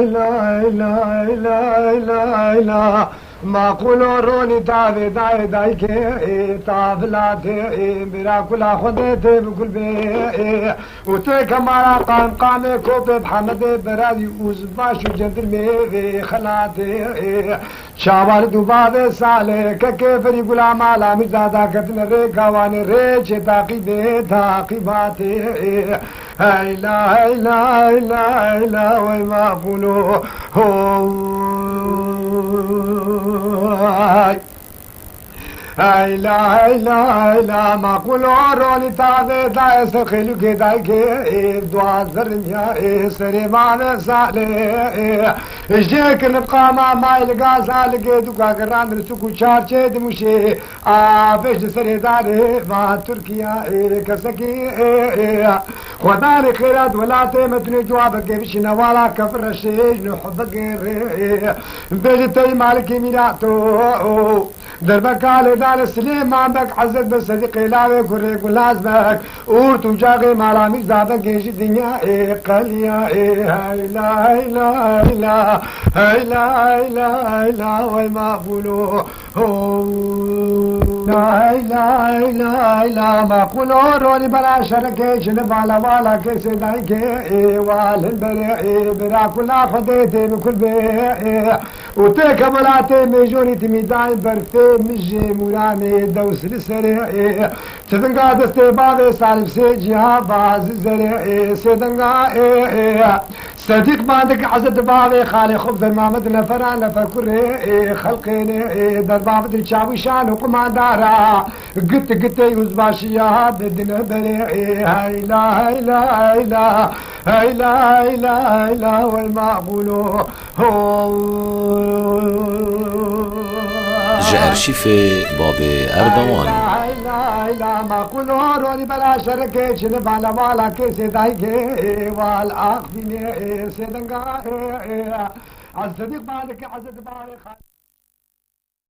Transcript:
لا لا لا لا لا ما قولوا روني تابي داي داي كي طافلاتي برا كل خدتي بكل بي وتيك مارا قام قامي كوبي بحمد برادي وزباش وجندر مي خلاتي شاوال دوباب سالي كيفري غلام على مزادا كتن ريكا واني ريش تاقيبي تاقيباتي هاي لا هاي لا هاي لا هاي لا وما قولوا هاي لا هاي لا هاي لا ما قولوا روني تابي داي سخيلو كي داي كي دوا زرميا سري ما سالي جيك نبقى ما يلقى سالي دوكا قران رسوكو شارشي دمشي فيش سري داري ما تركيا كسكي وداري خيرات ولا تيمتني جوابك بشي نوالا كفر الشيج نحبك بيجتي مالكي ميراتو دربك على دار السليم بك حزت بصديق لاوي كريك ولازمك ورتو جاغي مالامي زابك يجي الدنيا قليا هاي لا هاي لا هاي لا هاي لا هاي لا هاي لا وما قولوا لا هاي لا هاي لا هاي لا ما قولوا روني بلا شركيش نبالا والا كيسي دايكي والنبري برا كلا خديتي بكل بي وتيك بلاتي ميجوني تميداي برثي مجي مرامي دوس السريع تدنقا دستي بابي سالف سيجيها باز الزريع سيدنقا صديق بعدك عزت بابي خالي خبز المامد نفران لفكري خلقيني در بابد الشاوي شان وقما دارا قت يوزباشيها بدنا بريعي هاي لا هاي لا هاي لا هاي لا هاي لا هاي لا والمقبولو جارشیف باب اردوان لا ما قولوا روني بلا شركيش نبالا والا كيسي دايكي والاخ بني سيدنقا الصديق بعدك عزت باري